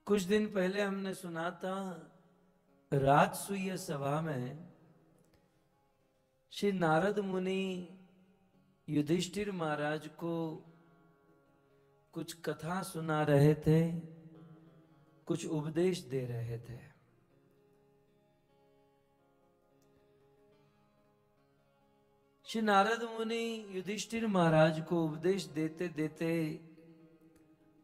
कुछ दिन पहले हमने सुना था राजसूय सभा में श्री नारद मुनि युधिष्ठिर महाराज को कुछ कथा सुना रहे थे, कुछ उपदेश दे रहे थे। श्री नारद मुनि युधिष्ठिर महाराज को उपदेश देते देते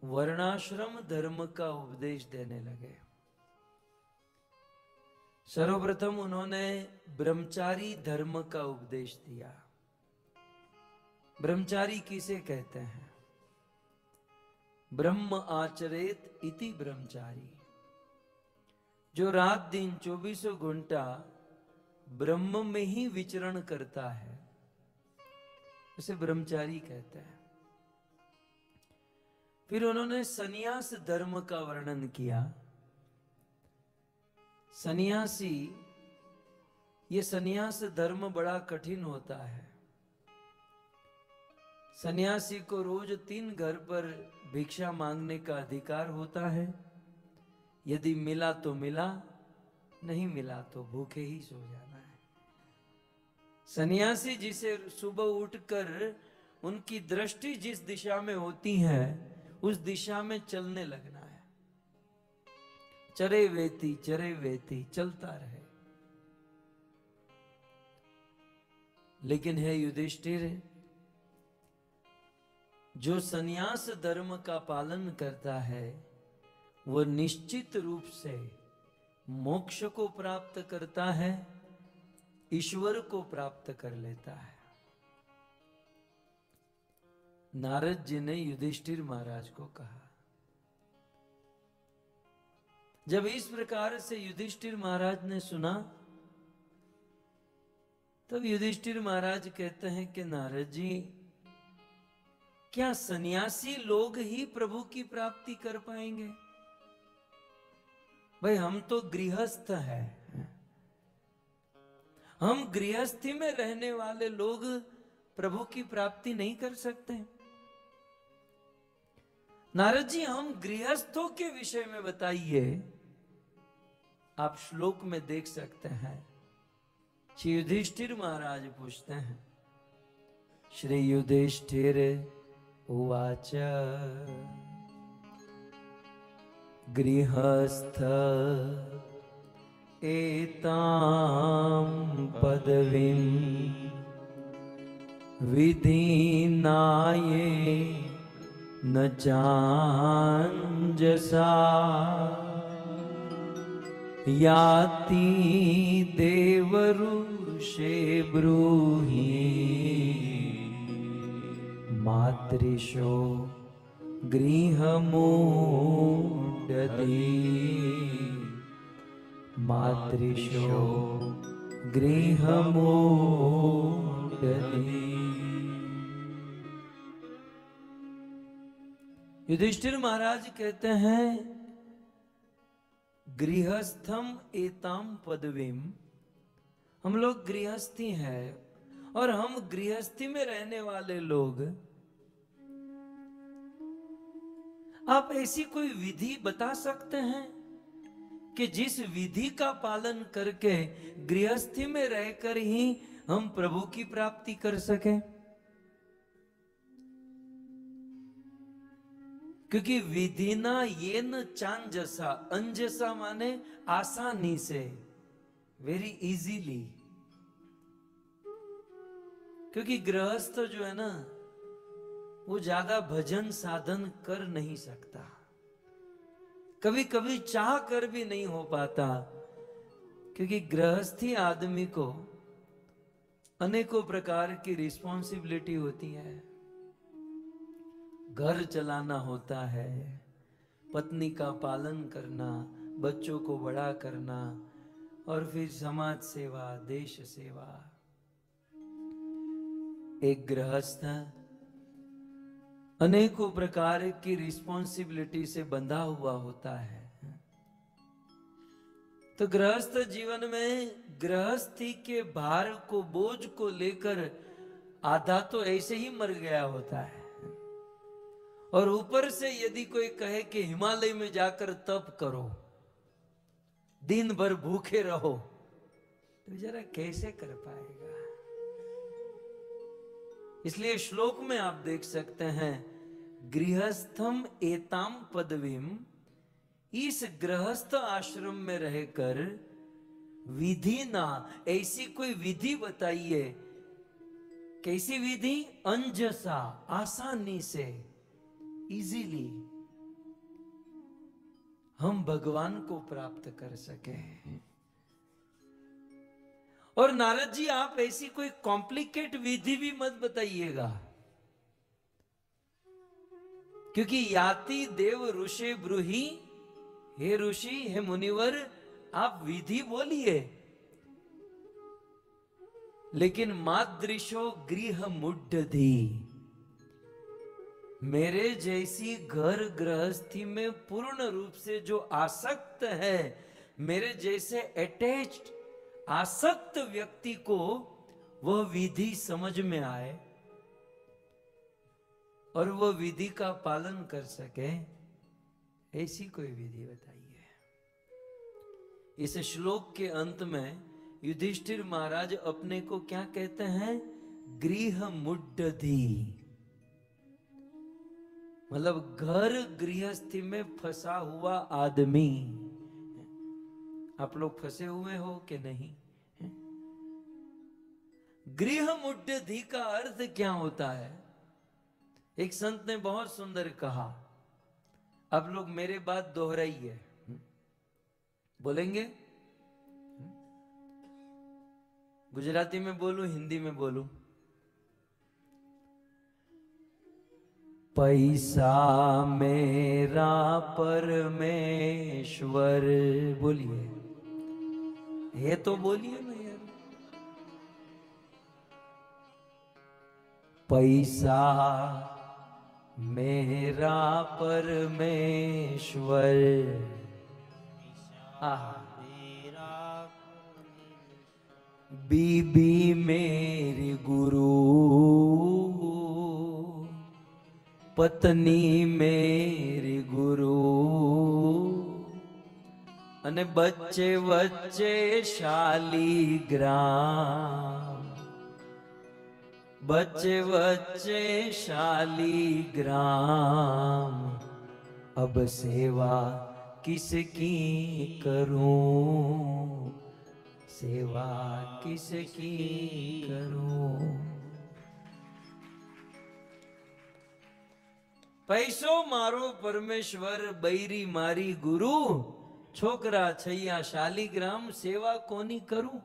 वर्णाश्रम धर्म का उपदेश देने लगे। सर्वप्रथम उन्होंने ब्रह्मचारी धर्म का उपदेश दिया। ब्रह्मचारी किसे कहते हैं? ब्रह्म आचरेत इति ब्रह्मचारी, जो रात दिन 24 घंटा ब्रह्म में ही विचरण करता है, उसे ब्रह्मचारी कहते हैं। फिर उन्होंने सन्यास धर्म का वर्णन किया। सन्यासी, ये सन्यास धर्म बड़ा कठिन होता है। सन्यासी को रोज 3 घर पर भिक्षा मांगने का अधिकार होता है। यदि मिला तो मिला, नहीं मिला तो भूखे ही सो जाना है। सन्यासी जिसे सुबह उठकर उनकी दृष्टि जिस दिशा में होती है उस दिशा में चलने लगना है। चरे वेती चलता रहे। लेकिन है युधिष्ठिर, जो सन्यास धर्म का पालन करता है वो निश्चित रूप से मोक्ष को प्राप्त करता है, ईश्वर को प्राप्त कर लेता है। नारद जी ने युधिष्ठिर महाराज को कहा। जब इस प्रकार से युधिष्ठिर महाराज ने सुना, तब युधिष्ठिर महाराज कहते हैं कि नारद जी, क्या सन्यासी लोग ही प्रभु की प्राप्ति कर पाएंगे? भाई हम तो गृहस्थ हैं, हम गृहस्थी में रहने वाले लोग प्रभु की प्राप्ति नहीं कर सकते? नारद जी, हम गृहस्थों के विषय में बताइए। आप श्लोक में देख सकते हैं। श्री युधिष्ठिर महाराज पूछते हैं। श्री युधिष्ठिर उवाच गृहस्थ एतां पदवीं विधीनाये न चाञ्जसा याति देवऋषे ब्रूहि मातृशो गृहमूढति मातृशो गृहमूढति। युधिष्ठिर महाराज कहते हैं, गृहस्थम एताम पदवीम, हम लोग गृहस्थी हैं और हम गृहस्थी में रहने वाले लोग, आप ऐसी कोई विधि बता सकते हैं कि जिस विधि का पालन करके गृहस्थी में रहकर ही हम प्रभु की प्राप्ति कर सकें? क्योंकि विधिना ये न चांजसा, अंजसा माने आसानी से, वेरी इजीली। क्योंकि गृहस्थ जो है ना, वो ज्यादा भजन साधन कर नहीं सकता, कभी कभी चाह कर भी नहीं हो पाता। क्योंकि गृहस्थी आदमी को अनेकों प्रकार की रिस्पॉन्सिबिलिटी होती है। घर चलाना होता है, पत्नी का पालन करना, बच्चों को बड़ा करना, और फिर समाज सेवा, देश सेवा। एक गृहस्थ अनेकों प्रकार की रिस्पॉन्सिबिलिटी से बंधा हुआ होता है। तो गृहस्थ जीवन में गृहस्थी के भार को, बोझ को लेकर आधा तो ऐसे ही मर गया होता है, और ऊपर से यदि कोई कहे कि हिमालय में जाकर तप करो, दिन भर भूखे रहो, तो जरा कैसे कर पाएगा। इसलिए श्लोक में आप देख सकते हैं, गृहस्थम एताम पदवीम, इस गृहस्थ आश्रम में रहकर विधि ना, ऐसी कोई विधि बताइए। कैसी विधि? अंजसा, आसानी से, इजीली हम भगवान को प्राप्त कर सके। और नारद जी, आप ऐसी कोई कॉम्प्लिकेट विधि भी मत बताइएगा, क्योंकि याति देव ऋषि ब्रूहि, हे ऋषि, हे मुनिवर, आप विधि बोलिए, लेकिन मादृशो गृह मुड्ढधि, मेरे जैसी घर गृहस्थी में पूर्ण रूप से जो आसक्त है, मेरे जैसे अटैच्ड आसक्त व्यक्ति को वह विधि समझ में आए और वह विधि का पालन कर सके, ऐसी कोई विधि बताइए। इस श्लोक के अंत में युधिष्ठिर महाराज अपने को क्या कहते हैं? गृह मुड्ढधि, मतलब घर गृहस्थी में फंसा हुआ आदमी। आप लोग फंसे हुए हो कि नहीं? गृह मुड्ढधि का अर्थ क्या होता है? एक संत ने बहुत सुंदर कहा, आप लोग मेरे बात दोहराइए, बोलेंगे? गुजराती में बोलूं, हिंदी में बोलूं? पैसा मेरा परमेश्वर, बोलिए, ये तो बोलिए ना यार। पैसा मेरा परमेश्वर, बीबी मेरी गुरु, पत्नी मेरी गुरु, अने बच्चे वच्चे शालीग्राम, बच्चे वच्चे शालीग्राम, अब सेवा किसकी करूं, सेवा किसकी करूं। पैसो मारो परमेश्वर, बैरी मारी गुरु, छोकरा छैया शालीग्राम, सेवा कोनी करूं।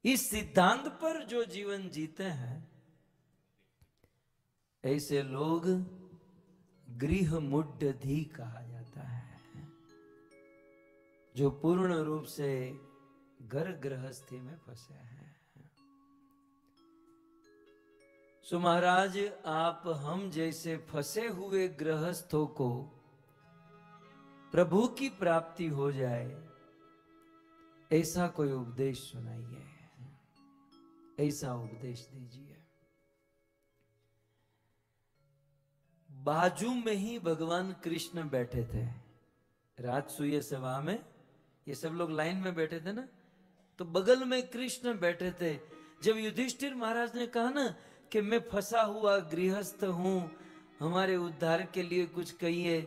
इस सिद्धांत पर जो जीवन जीते हैं, ऐसे लोग गृह मुड्ढधि कहा जाता है, जो पूर्ण रूप से घर गृहस्थी में फंसे हैं। सो महाराज, आप हम जैसे फंसे हुए गृहस्थों को प्रभु की प्राप्ति हो जाए, ऐसा कोई उपदेश सुनाइए, ऐसा उपदेश दीजिए। बाजू में ही भगवान कृष्ण बैठे थे, राजसूय सभा में, ये सब लोग लाइन में बैठे थे ना, तो बगल में कृष्ण बैठे थे। जब युधिष्ठिर महाराज ने कहा ना कि मैं फंसा हुआ गृहस्थ हूं, हमारे उद्धार के लिए कुछ कहिए,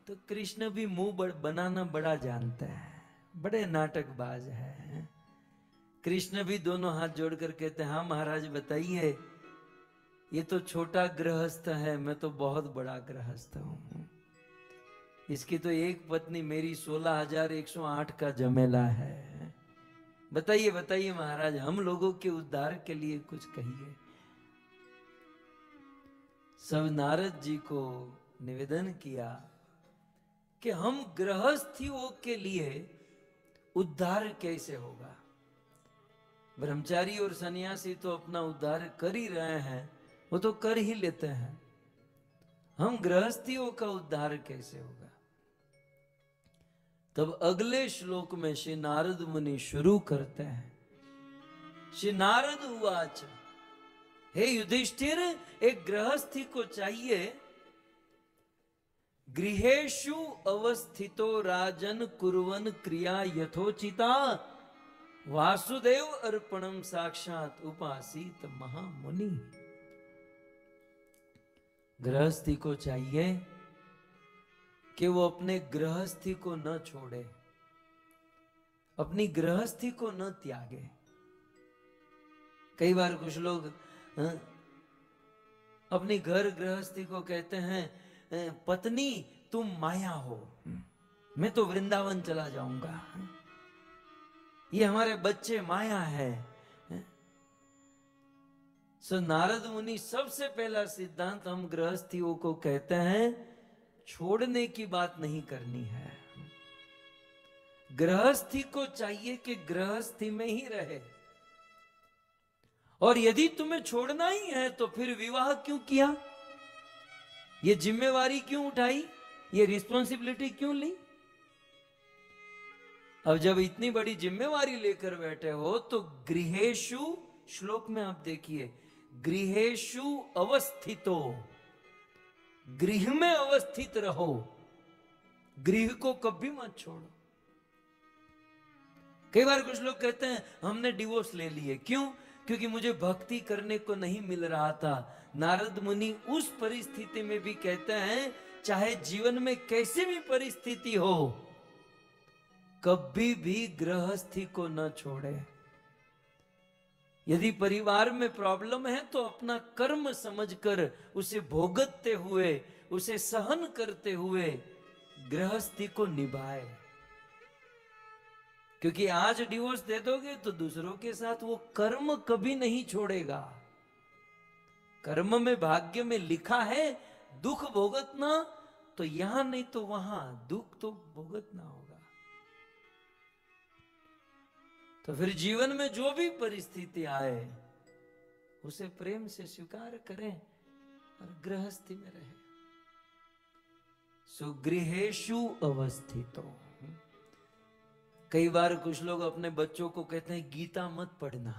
तो कृष्ण भी मुंह बनाना बड़ा जानता है, बड़े नाटकबाज है। कृष्ण भी दोनों हाथ जोड़कर कहते हैं, हाँ महाराज बताइए, ये तो छोटा गृहस्थ है, मैं तो बहुत बड़ा गृहस्थ हूं। इसकी तो एक पत्नी मेरी 16,108 का जमेला है। बताइए बताइए महाराज, हम लोगों के उद्धार के लिए कुछ कहिए। सब नारद जी को निवेदन किया कि हम गृहस्थियों के लिए उद्धार कैसे होगा। ब्रह्मचारी और सन्यासी तो अपना उद्धार कर ही रहे हैं, वो तो कर ही लेते हैं, हम गृहस्थियों का उद्धार कैसे होगा। तब अगले श्लोक में श्री नारद मुनि शुरू करते हैं। श्री नारद उवाच, हे युधिष्ठिर, एक गृहस्थी को चाहिए, गृहेषु अवस्थितो राजन कुर्वन् क्रिया यथोचिता वासुदेव अर्पणम साक्षात उपासीत महामुनि। गृहस्थी को चाहिए कि वो अपने गृहस्थी को न छोड़े, अपनी गृहस्थी को न त्यागे। कई बार कुछ लोग अपनी घर गृहस्थी को कहते हैं, पत्नी तुम माया हो, मैं तो वृंदावन चला जाऊंगा, ये हमारे बच्चे माया है। सो नारद मुनि सबसे पहला सिद्धांत हम गृहस्थियों को कहते हैं, छोड़ने की बात नहीं करनी है। गृहस्थी को चाहिए कि गृहस्थी में ही रहे, और यदि तुम्हें छोड़ना ही है तो फिर विवाह क्यों किया, ये जिम्मेवारी क्यों उठाई, ये रिस्पॉन्सिबिलिटी क्यों ली। अब जब इतनी बड़ी जिम्मेवारी लेकर बैठे हो तो गृहेषु, श्लोक में आप देखिए, गृहेषु अवस्थितो, गृह में अवस्थित रहो, गृह को कभी मत छोड़ो। कई बार कुछ लोग कहते हैं हमने डिवोर्स ले लिए, क्यों? क्योंकि मुझे भक्ति करने को नहीं मिल रहा था। नारद मुनि उस परिस्थिति में भी कहते हैं, चाहे जीवन में कैसी भी परिस्थिति हो, कभी भी गृहस्थी को न छोड़े। यदि परिवार में प्रॉब्लम है तो अपना कर्म समझकर उसे भोगते हुए, उसे सहन करते हुए गृहस्थी को निभाए। क्योंकि आज डिवोर्स दे दोगे तो दूसरों के साथ वो कर्म कभी नहीं छोड़ेगा। कर्म में, भाग्य में लिखा है दुख भोगतना, तो यहां नहीं तो वहां दुख तो भोगतना होगा। तो फिर जीवन में जो भी परिस्थिति आए उसे प्रेम से स्वीकार करें और गृहस्थी में रहे। सुगृहेषु अवस्थितो। कई बार कुछ लोग अपने बच्चों को कहते हैं गीता मत पढ़ना।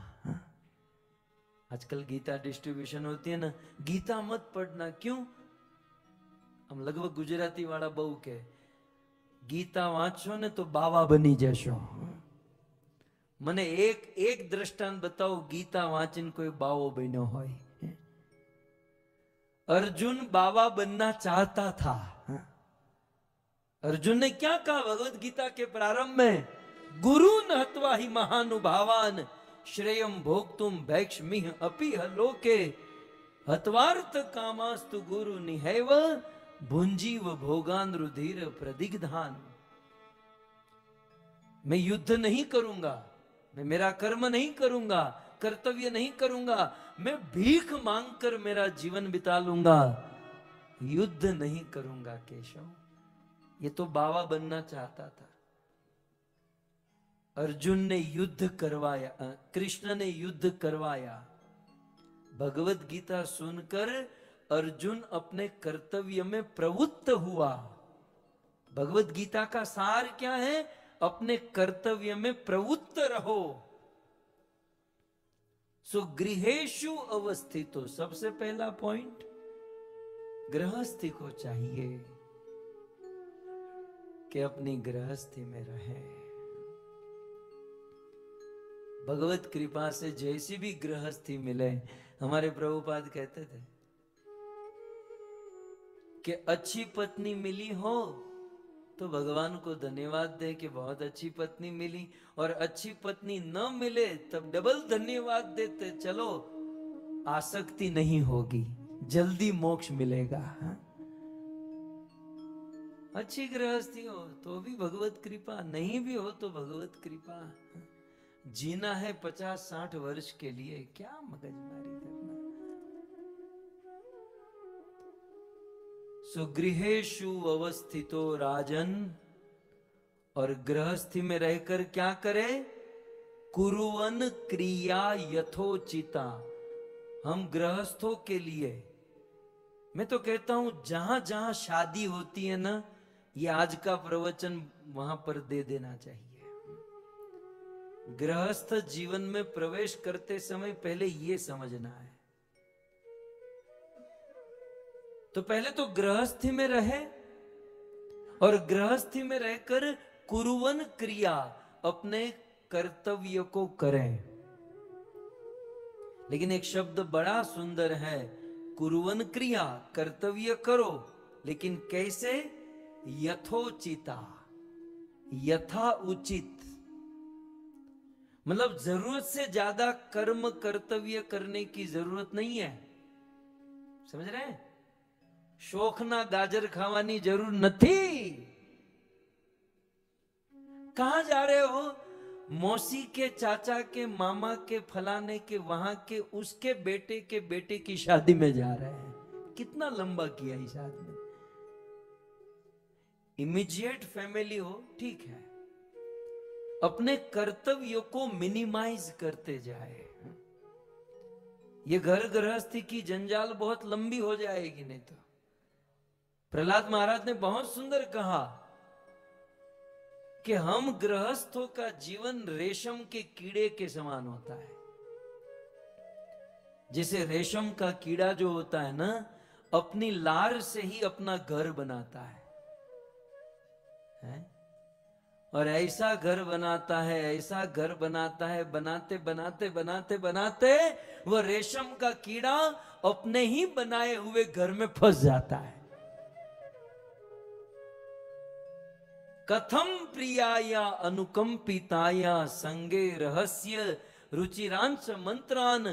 आजकल गीता डिस्ट्रीब्यूशन होती है ना, गीता मत पढ़ना, क्यों? हम लगभग गुजराती वाला बहु के, गीता वांचो ने तो बाबा बनी जशो। મને એક દ્રષ્ટાંત बताओ, गीता वांचीने कोई बावो बन्यो होय। अर्जुन बाबा बनना चाहता था। अर्जुन ने क्या कहा भगवत गीता के प्रारंभ में? गुरु न हत्वा ही महानुभावान श्रेयम भोक्तुम भैक्ष्मिह अपि लोके हत्वार्थ कामास्तु गुरु निहैव भुंजीव भोगान रुधिर प्रदिग्धान। मैं युद्ध नहीं करूंगा, मैं मेरा कर्म नहीं करूंगा, कर्तव्य नहीं करूंगा, मैं भीख मांगकर मेरा जीवन बिता लूंगा, युद्ध नहीं करूंगा केशव। ये तो बाबा बनना चाहता था। अर्जुन ने युद्ध करवाया, कृष्ण ने युद्ध करवाया। भगवत गीता सुनकर अर्जुन अपने कर्तव्य में प्रवृत्त हुआ। भगवत गीता का सार क्या है? अपने कर्तव्य में प्रवृत्त रहो। सो गृहेषु अवस्थितो, सबसे पहला पॉइंट गृहस्थी को चाहिए कि अपनी गृहस्थी में रहे। भगवत कृपा से जैसी भी गृहस्थी मिले, हमारे प्रभुपाद कहते थे कि अच्छी पत्नी मिली हो तो भगवान को धन्यवाद दे कि बहुत अच्छी पत्नी मिली, और अच्छी पत्नी न मिले तब डबल धन्यवाद देते, चलो आसक्ति नहीं होगी, जल्दी मोक्ष मिलेगा। अच्छी गृहस्थी हो तो भी भगवत कृपा, नहीं भी हो तो भगवत कृपा। जीना है 50-60 वर्ष के लिए, क्या मगजमारी करना। सुगृहेषु अवस्थितो राजन, और गृहस्थी में रहकर क्या करे? कुरुवन क्रिया यथोचिता। हम गृहस्थों के लिए, मैं तो कहता हूं जहां जहां शादी होती है ना, ये आज का प्रवचन वहां पर दे देना चाहिए। गृहस्थ जीवन में प्रवेश करते समय पहले ये समझना है तो पहले तो गृहस्थी में रहे और गृहस्थी में रहकर कुरुवन क्रिया, अपने कर्तव्य को करें। लेकिन एक शब्द बड़ा सुंदर है, कुरुवन क्रिया, कर्तव्य करो, लेकिन कैसे? यथोचिता, यथा उचित। मतलब जरूरत से ज्यादा कर्म कर्तव्य करने की जरूरत नहीं है, समझ रहे हैं? शोखना गाजर खावानी जरूर नहीं। कहां जा रहे हो? मौसी के, चाचा के, मामा के, फलाने के, वहां के, उसके बेटे की शादी में जा रहे हैं। कितना लंबा किया इस आदमी। इमीडिएट फैमिली हो ठीक है, अपने कर्तव्यों को मिनिमाइज करते जाए। ये घर गृहस्थी की जंजाल बहुत लंबी हो जाएगी नहीं तो। प्रहलाद महाराज ने बहुत सुंदर कहा कि हम गृहस्थों का जीवन रेशम के कीड़े के समान होता है। जैसे रेशम का कीड़ा जो होता है ना, अपनी लार से ही अपना घर बनाता है? और ऐसा घर बनाता है, ऐसा घर बनाता है, बनाते बनाते बनाते बनाते वह रेशम का कीड़ा अपने ही बनाए हुए घर में फंस जाता है। कथम प्रियाया अनुकंपिताया संगे रहस्य रुचिरांश मंत्रान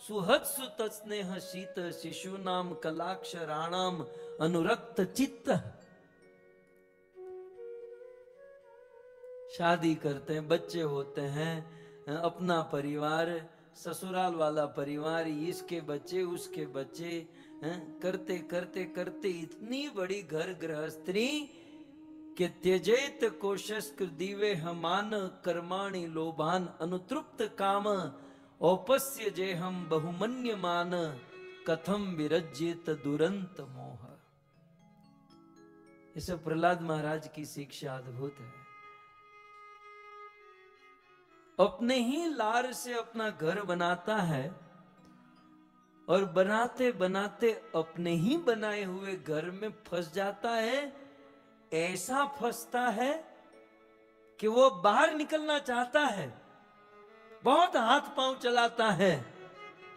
सुहत्सु तत्स्नेह शीत शिशु नाम कलाक्षराणाम अनुरक्त चित्त। शादी करते हैं, बच्चे होते हैं, अपना परिवार, ससुराल वाला परिवार, इसके बच्चे उसके बच्चे, करते करते करते इतनी बड़ी घर गृहस्थी कि त्यजेत कोशस्क दिवे हमान कर्माणि लोभान अनुतृप्त काम औपस्य जे हम बहुमन्य मान कथम विरज्येत दुरंत मोह। इसे प्रहलाद महाराज की शिक्षा अद्भुत है। अपने ही लार से अपना घर बनाता है और बनाते बनाते अपने ही बनाए हुए घर में फंस जाता है। ऐसा फंसता है कि वो बाहर निकलना चाहता है, बहुत हाथ पांव चलाता है,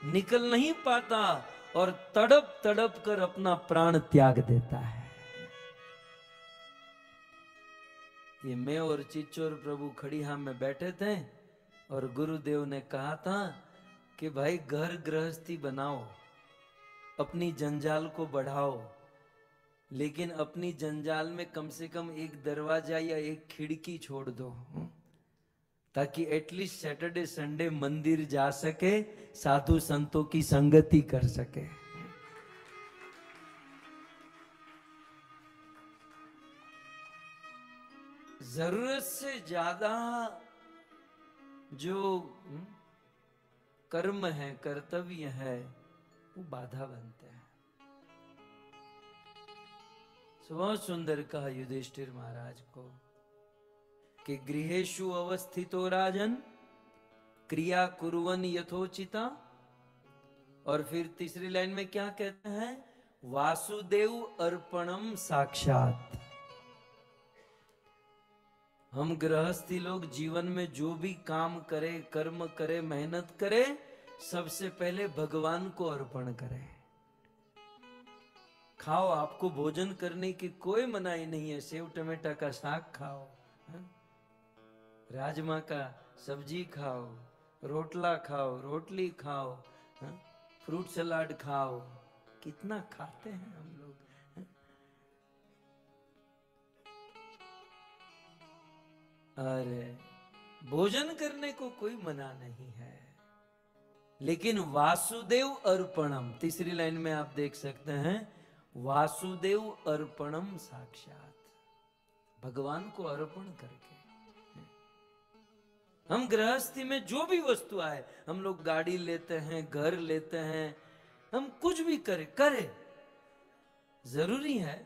निकल नहीं पाता और तड़प तड़प कर अपना प्राण त्याग देता है। ये मैं और चिच्चोर प्रभु खड़ीहाम में बैठे थे और गुरुदेव ने कहा था कि भाई घर गृहस्थी बनाओ, अपनी जंजाल को बढ़ाओ, लेकिन अपनी जंजाल में कम से कम एक दरवाजा या एक खिड़की छोड़ दो, ताकि एटलीस्ट सैटरडे संडे मंदिर जा सके, साधु संतों की संगति कर सके। जरूरत से ज्यादा जो कर्म है, कर्तव्य है, वो बाधा बनते हैं। बहुत सुंदर कहा युधिष्ठिर महाराज को कि गृहेषु अवस्थितो राजन क्रिया कुर्वन् यथोचिता। और फिर तीसरी लाइन में क्या कहते हैं? वासुदेव अर्पणम साक्षात। हम गृहस्थी लोग जीवन में जो भी काम करे, कर्म करे, मेहनत करे, सबसे पहले भगवान को अर्पण करें। खाओ, आपको भोजन करने की कोई मनाही नहीं है। सेव टमाटर का साग खाओ, राजमा का सब्जी खाओ, रोटला खाओ, रोटली खाओ, फ्रूट सलाद खाओ। कितना खाते हैं हम लोग। अरे भोजन करने को कोई मना नहीं है, लेकिन वासुदेव अर्पणम, तीसरी लाइन में आप देख सकते हैं, वासुदेव अर्पणम साक्षात, भगवान को अर्पण करके। हम गृहस्थी में जो भी वस्तु आए, हम लोग गाड़ी लेते हैं, घर लेते हैं, हम कुछ भी करें जरूरी है,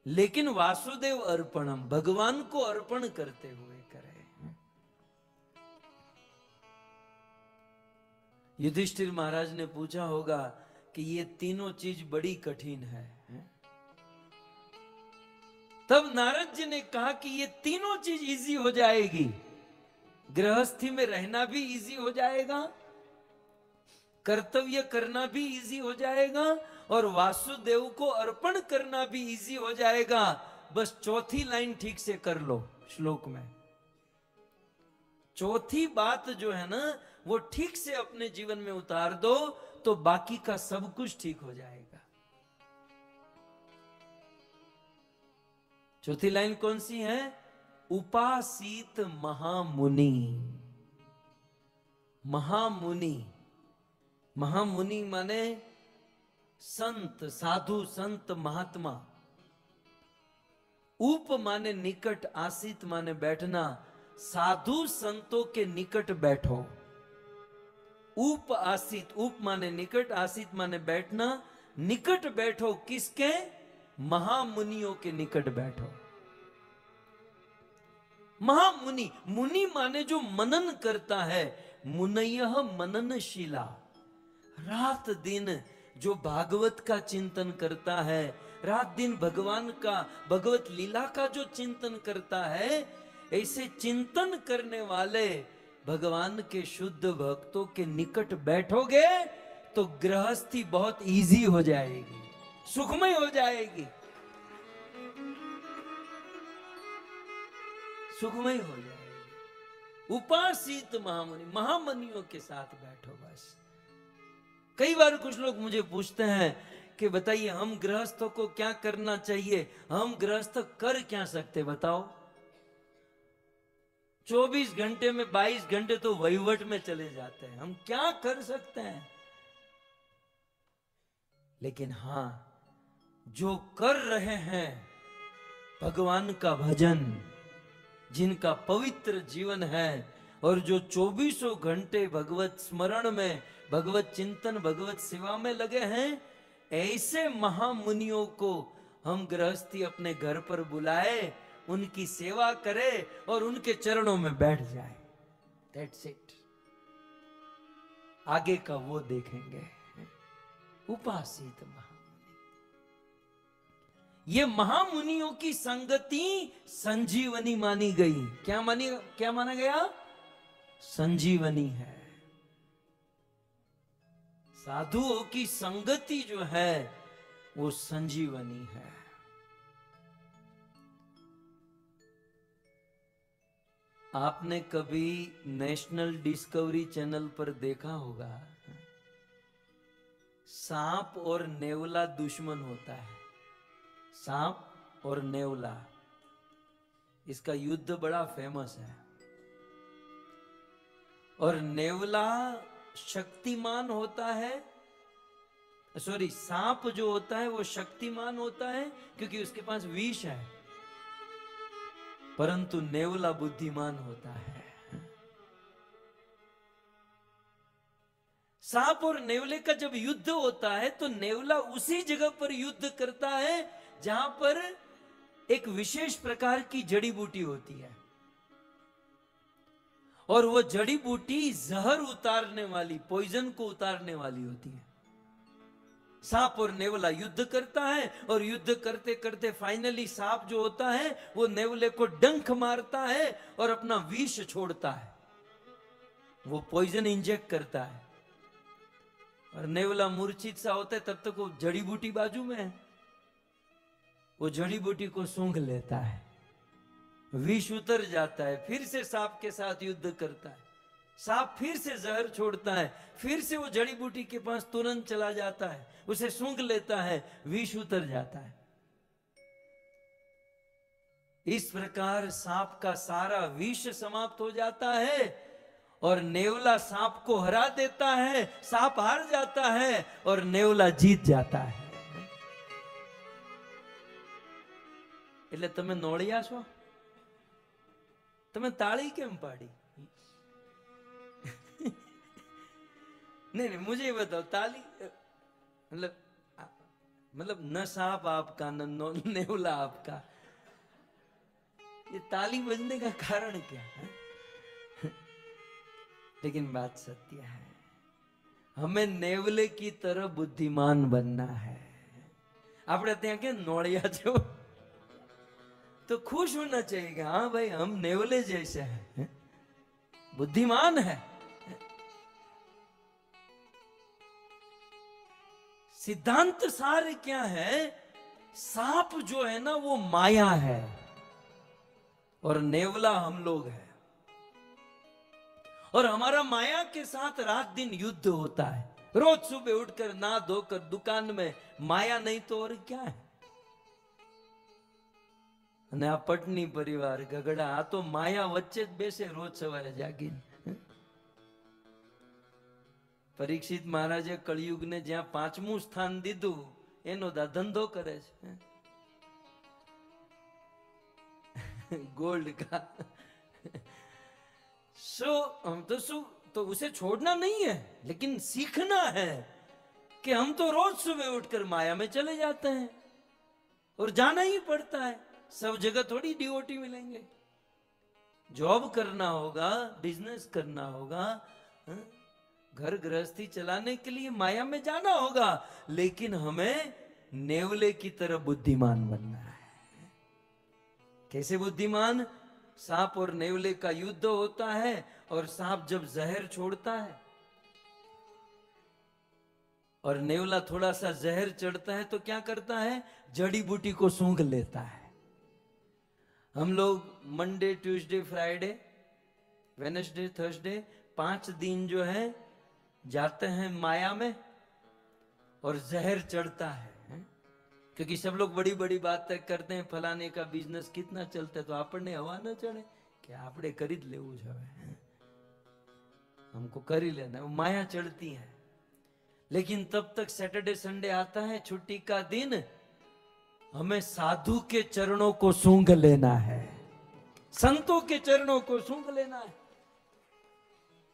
लेकिन वासुदेव अर्पणम, भगवान को अर्पण करते हुए करें। युधिष्ठिर महाराज ने पूछा होगा कि ये तीनों चीज बड़ी कठिन है। तब नारद जी ने कहा कि ये तीनों चीज इजी हो जाएगी, गृहस्थी में रहना भी इजी हो जाएगा, कर्तव्य करना भी इजी हो जाएगा, और वासुदेव को अर्पण करना भी इजी हो जाएगा। बस चौथी लाइन ठीक से कर लो श्लोक में। चौथी बात जो है ना वो ठीक से अपने जीवन में उतार दो तो बाकी का सब कुछ ठीक हो जाएगा। चौथी लाइन कौन सी है? उपासीत महामुनि। महामुनि, महामुनि माने संत, साधु, संत, महात्मा। उप माने निकट, आसित माने बैठना। साधु संतों के निकट बैठो। उप आसित, उप माने निकट, आसित माने बैठना। निकट बैठो किसके? महामुनियों के निकट बैठो। महामुनि, मुनि माने जो मनन करता है। मुनयः मननशीला, रात दिन जो भागवत का चिंतन करता है, रात दिन भगवान का, भगवत लीला का जो चिंतन करता है, ऐसे चिंतन करने वाले भगवान के शुद्ध भक्तों के निकट बैठोगे तो गृहस्थी बहुत इजी हो जाएगी, सुखमय हो जाएगी, सुखमय हो जाएगी। उपासित महामुनि, महामुनियों के साथ बैठो बस। कई बार कुछ लोग मुझे पूछते हैं कि बताइए हम गृहस्थों को क्या करना चाहिए, हम गृहस्थ कर क्या सकते बताओ। 24 घंटे में 22 घंटे तो वहीवट में चले जाते हैं, हम क्या कर सकते हैं। लेकिन हां, जो कर रहे हैं भगवान का भजन, जिनका पवित्र जीवन है और जो 24 घंटे भगवत स्मरण में, भगवत चिंतन, भगवत सेवा में लगे हैं, ऐसे महामुनियों को हम गृहस्थी अपने घर पर बुलाए, उनकी सेवा करे और उनके चरणों में बैठ जाए। That's it। आगे का वो देखेंगे। उपासित महामुनि, ये महामुनियों की संगति संजीवनी मानी गई। क्या माना गया? संजीवनी है। साधुओं की संगति जो है वो संजीवनी है। आपने कभी नेशनल डिस्कवरी चैनल पर देखा होगा, सांप और नेवला दुश्मन होता है। सांप और नेवला, इसका युद्ध बड़ा फेमस है। और नेवला शक्तिमान होता है, सॉरी, सांप जो होता है वो शक्तिमान होता है क्योंकि उसके पास विष है, परंतु नेवला बुद्धिमान होता है। सांप और नेवले का जब युद्ध होता है तो नेवला उसी जगह पर युद्ध करता है जहां पर एक विशेष प्रकार की जड़ी बूटी होती है, और वो जड़ी बूटी जहर उतारने वाली, पॉइजन को उतारने वाली होती है। सांप और नेवला युद्ध करता है और युद्ध करते करते फाइनली सांप जो होता है वो नेवले को डंक मारता है और अपना विष छोड़ता है, वो पॉइजन इंजेक्ट करता है। और नेवला मूर्छित सा होता है, तब तक वो जड़ी बूटी बाजू में है, वो जड़ी बूटी को सूंघ लेता है, विष उतर जाता है, फिर से सांप के साथ युद्ध करता है, सांप फिर से जहर छोड़ता है, फिर से वो जड़ी बूटी के पास तुरंत चला जाता है, उसे सूंघ लेता है, विष उतर जाता है। इस प्रकार सांप का सारा विष समाप्त हो जाता है और नेवला सांप को हरा देता है, सांप हार जाता है और नेवला जीत जाता है। એટલે તમે નોળિયા છો, તમે તાળી કેમ પાડી? नहीं, मुझे बताओ, ताली मतलब न सांप आपका न नेवला आपका, ये ताली बजने का कारण क्या है? लेकिन बात सत्य है, हमें नेवले की तरह बुद्धिमान बनना है। આપણે ત્યાં કે નોળિયા છો तो खुश होना चाहिए कि हाँ भाई हम नेवले जैसे हैं, बुद्धिमान है। सिद्धांत सार क्या है? सांप जो है ना वो माया है और नेवला हम लोग हैं, और हमारा माया के साथ रात दिन युद्ध होता है। रोज सुबह उठकर नहा धोकर दुकान में, माया नहीं तो और क्या है। અને આ પટની પરિવાર ગગડા આ તો માયા વચ્ચે જ બેસે રોજ સવારે જાગીને। પરીક્ષિત મહારાજે કળિયુગને જ્યાં 5મું સ્થાન દીધું એનો ધંધો કરે છે, गोल्ड का। हम तो उसे छोड़ना नहीं है, लेकिन सीखना है कि हम तो रोज सुबह उठकर माया में चले जाते हैं और जाना ही पड़ता है। सब जगह थोड़ी डिवोटी मिलेंगे, जॉब करना होगा, बिजनेस करना होगा, घर गृहस्थी चलाने के लिए माया में जाना होगा, लेकिन हमें नेवले की तरह बुद्धिमान बनना है। कैसे बुद्धिमान? सांप और नेवले का युद्ध होता है और सांप जब जहर छोड़ता है और नेवला थोड़ा सा जहर चढ़ता है तो क्या करता है? जड़ी बूटी को सूंघ लेता है। हम लोग Monday, Tuesday, Friday, Wednesday, Thursday 5 दिन जो है जाते हैं माया में और जहर चढ़ता है, क्योंकि सब लोग बड़ी बड़ी बातें करते हैं, फलाने का बिजनेस कितना चलता है, तो आपने हवा न चढ़े कि आपने खरीद लेવું છે, हमको कर ही लेना। वो माया चढ़ती है, लेकिन तब तक सैटरडे संडे आता है, छुट्टी का दिन, हमें साधु के चरणों को सूंघ लेना है, संतों के चरणों को सूंघ लेना है।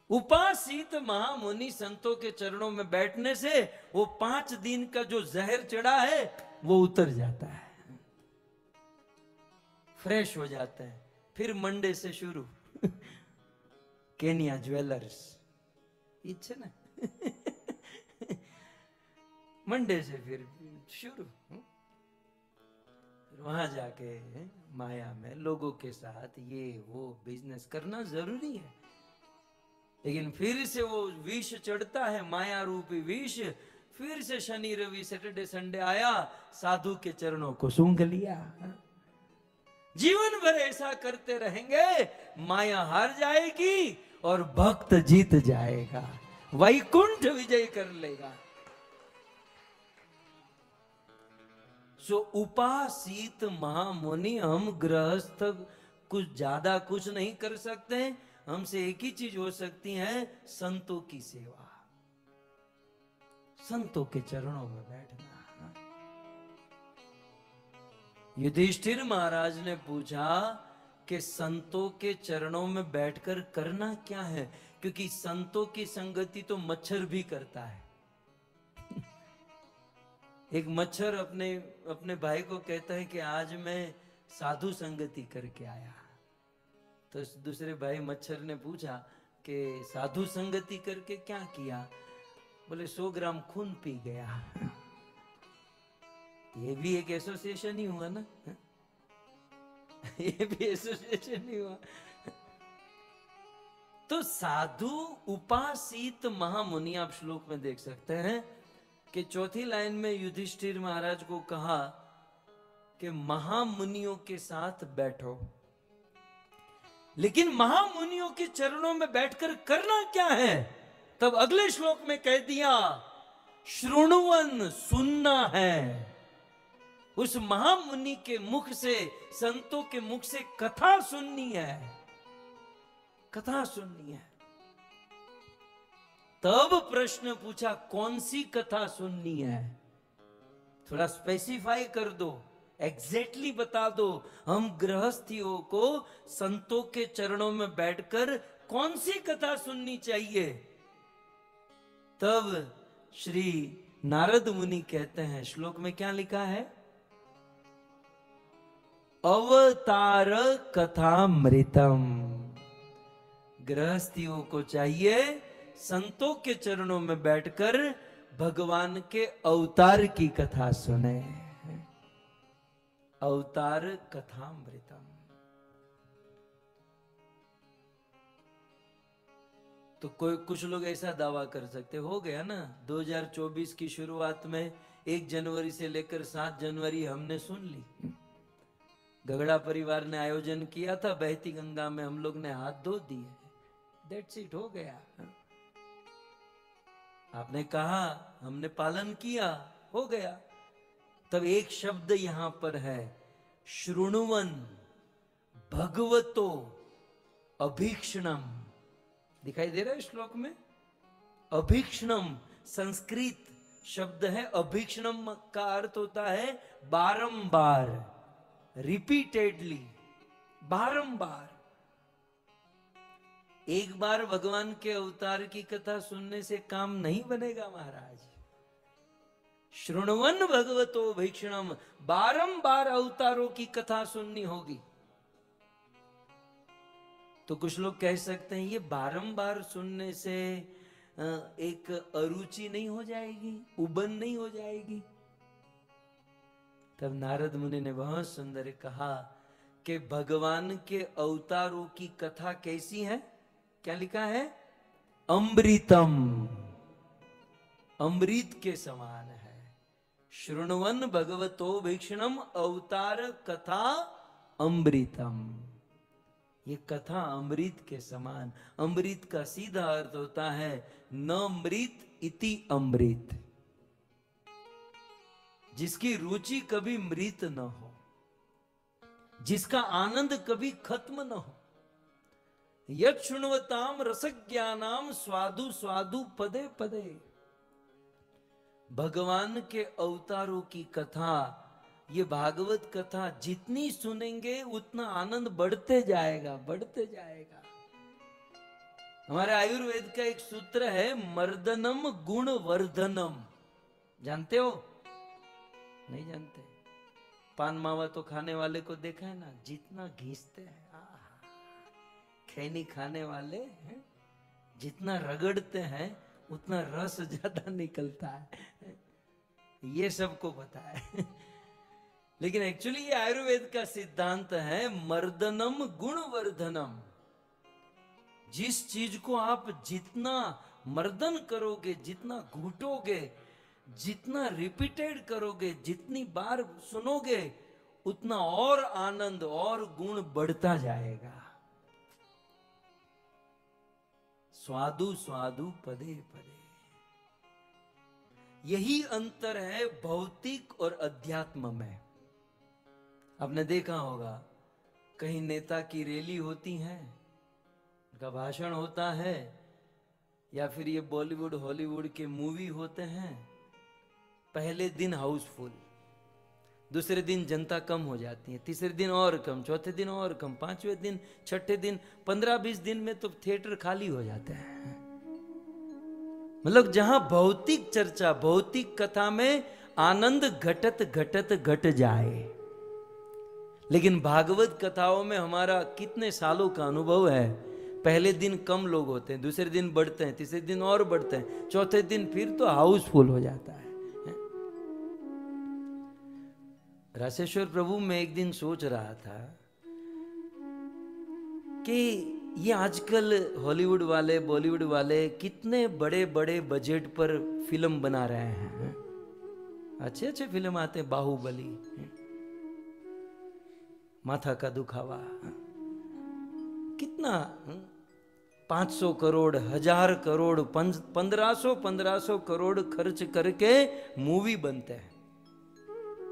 उपासित महामुनि संतों के चरणों में बैठने से वो 5 दिन का जो जहर चढ़ा है वो उतर जाता है, फ्रेश हो जाते हैं। फिर मंडे से शुरू केनिया ज्वेलर्स इच्छे ना मंडे से फिर शुरू, वहां जाके माया में लोगों के साथ ये वो बिजनेस करना जरूरी है, लेकिन फिर से वो विष चढ़ता है, माया रूपी विष। फिर से शनि रवि सैटरडे संडे आया, साधु के चरणों को सूंघ लिया। जीवन भर ऐसा करते रहेंगे, माया हार जाएगी और भक्त जीत जाएगा, वैकुंठ विजय कर लेगा। सो उपासित महामुनि, हम गृहस्थ कुछ ज्यादा कुछ नहीं कर सकते, हमसे एक ही चीज हो सकती है, संतों की सेवा, संतों के चरणों में बैठना। युधिष्ठिर महाराज ने पूछा कि संतों के चरणों में बैठकर करना क्या है, क्योंकि संतों की संगति तो मच्छर भी करता है। एक मच्छर अपने भाई को कहता है कि आज मैं साधु संगति करके आया, तो दूसरे भाई मच्छर ने पूछा कि साधु संगति करके क्या किया? बोले 100 ग्राम खून पी गया। ये भी एक एसोसिएशन ही हुआ ना, ये भी एसोसिएशन ही हुआ। तो साधु उपासित महामुनि, आप श्लोक में देख सकते हैं कि 4थी लाइन में युधिष्ठिर महाराज को कहा कि महामुनियों के साथ बैठो, लेकिन महामुनियों के चरणों में बैठकर करना क्या है? तब अगले श्लोक में कह दिया, श्रृणुवन, सुनना है। उस महामुनि के मुख से, संतों के मुख से कथा सुननी है, कथा सुननी है। तब प्रश्न पूछा, कौन सी कथा सुननी है? थोड़ा स्पेसिफाई कर दो, एग्जैक्टली बता दो। हम गृहस्थियों को संतों के चरणों में बैठकर कौन सी कथा सुननी चाहिए? तब श्री नारद मुनि कहते हैं, श्लोक में क्या लिखा है? अवतार कथामृतम। गृहस्थियों को चाहिए संतों के चरणों में बैठकर भगवान के अवतार की कथा सुने। अवतार कथामृतम। तो कुछ लोग ऐसा दावा कर सकते, हो गया ना 2024 की शुरुआत में 1 जनवरी से लेकर 7 जनवरी हमने सुन ली। गगड़ा परिवार ने आयोजन किया था, बहती गंगा में हम लोग ने हाथ धो दिए, दैट्स इट, हो गया। आपने कहा, हमने पालन किया, हो गया। तब एक शब्द यहां पर है, शृणुवन भगवतो अभीक्षणम। दिखाई दे रहा है श्लोक में? अभीक्षणम संस्कृत शब्द है। अभीक्षणम का अर्थ होता है बारंबार, रिपीटेडली, बारंबार। एक बार भगवान के अवतार की कथा सुनने से काम नहीं बनेगा महाराज। शृण्वन भगवतो भीक्षणम, बारंबार अवतारों की कथा सुननी होगी। तो कुछ लोग कह सकते हैं ये बारंबार सुनने से एक अरुचि नहीं हो जाएगी, उबन नहीं हो जाएगी? तब नारद मुनि ने बहुत सुंदर कहा कि भगवान के अवतारों की कथा कैसी है? क्या लिखा है? अमृतम, अमृत के समान है। शृण्वन भगवतो भीक्षणम, अवतार कथा अमृतम। ये कथा अमृत के समान। अमृत का सीधा अर्थ होता है न मृत इति अमृत, जिसकी रुचि कभी मृत न हो, जिसका आनंद कभी खत्म न हो। यत् शृण्वताम रसज्ञानाम स्वादु स्वादु पदे पदे। भगवान के अवतारों की कथा, ये भागवत कथा जितनी सुनेंगे उतना आनंद बढ़ते जाएगा, बढ़ते जाएगा। हमारे आयुर्वेद का एक सूत्र है, मर्दनम गुण वर्धनम। जानते हो? नहीं जानते? पान मावा तो खाने वाले को देखा है ना, जितना घींचते हैं, खैनी खाने वाले हैं, जितना रगड़ते हैं उतना रस ज्यादा निकलता है। ये सबको पता है। लेकिन एक्चुअली ये आयुर्वेद का सिद्धांत है, मर्दनम गुणवर्धनम। जिस चीज को आप जितना मर्दन करोगे, जितना घूटोगे, जितना रिपीटेड करोगे, जितनी बार सुनोगे, उतना और आनंद और गुण बढ़ता जाएगा। स्वादु स्वादु पदे पदे। यही अंतर है भौतिक और अध्यात्म में। आपने देखा होगा, कहीं नेता की रैली होती है, उनका भाषण होता है, या फिर ये बॉलीवुड हॉलीवुड के मूवी होते हैं। पहले दिन हाउसफुल, दूसरे दिन जनता कम हो जाती है, तीसरे दिन और कम, चौथे दिन और कम, पांचवें दिन, छठे दिन, 15-20 दिन में तो थिएटर खाली हो जाते हैं। मतलब जहां भौतिक चर्चा, भौतिक कथा में आनंद घटत घटत घट जाए। लेकिन भागवत कथाओं में हमारा कितने सालों का अनुभव है, पहले दिन कम लोग होते हैं, दूसरे दिन बढ़ते हैं, तीसरे दिन और बढ़ते हैं, चौथे दिन फिर तो हाउसफुल हो जाता है। राशेश्वर प्रभु, मैं एक दिन सोच रहा था कि ये आजकल हॉलीवुड वाले, बॉलीवुड वाले कितने बड़े बड़े बजट पर फिल्म बना रहे हैं। अच्छे अच्छे फिल्म आते हैं, बाहुबली, माथा का दुखावा, कितना 500 करोड़, 1000 करोड़, 1500 करोड़ खर्च करके मूवी बनते हैं।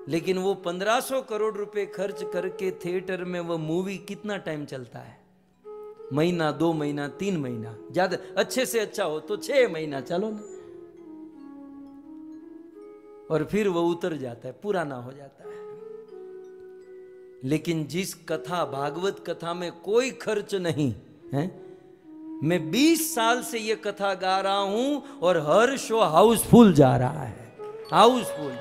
लेकिन वो 1500 करोड़ रुपए खर्च करके थिएटर में वो मूवी कितना टाइम चलता है? महीना, 2 महीना, 3 महीना, ज्यादा अच्छे से अच्छा हो तो 6 महीना चलो ना, और फिर वो उतर जाता है, पुराना हो जाता है। लेकिन जिस कथा, भागवत कथा में कोई खर्च नहीं है, मैं 20 साल से ये कथा गा रहा हूं और हर शो हाउसफुल जा रहा है, हाउसफुल।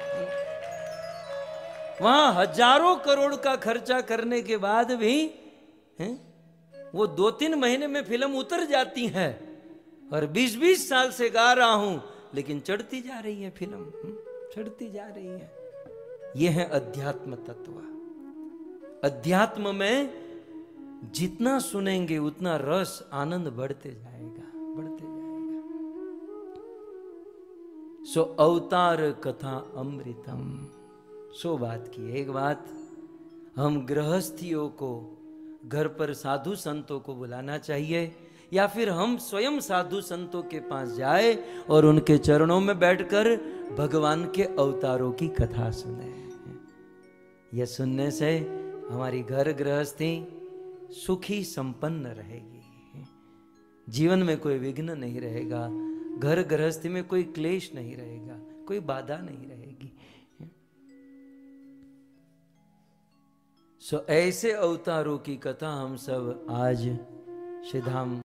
वहां हजारों करोड़ का खर्चा करने के बाद भी वो 2-3 महीने में फिल्म उतर जाती है और 20-20 साल से गा रहा हूं, लेकिन चढ़ती जा रही है फिल्म, चढ़ती जा रही है। यह है अध्यात्म तत्व। अध्यात्म में जितना सुनेंगे उतना रस आनंद बढ़ते जाएगा, बढ़ते जाएगा। सो अवतार कथा अमृतम। सो बात की एक बात, हम गृहस्थियों को घर पर साधु संतों को बुलाना चाहिए, या फिर हम स्वयं साधु संतों के पास जाए और उनके चरणों में बैठकर भगवान के अवतारों की कथा सुने। यह सुनने से हमारी घर गृहस्थी सुखी संपन्न रहेगी, जीवन में कोई विघ्न नहीं रहेगा, घर गृहस्थी में कोई क्लेश नहीं रहेगा, कोई बाधा नहीं रहेगी। सो ऐसे अवतारों की कथा हम सब आज श्री धाम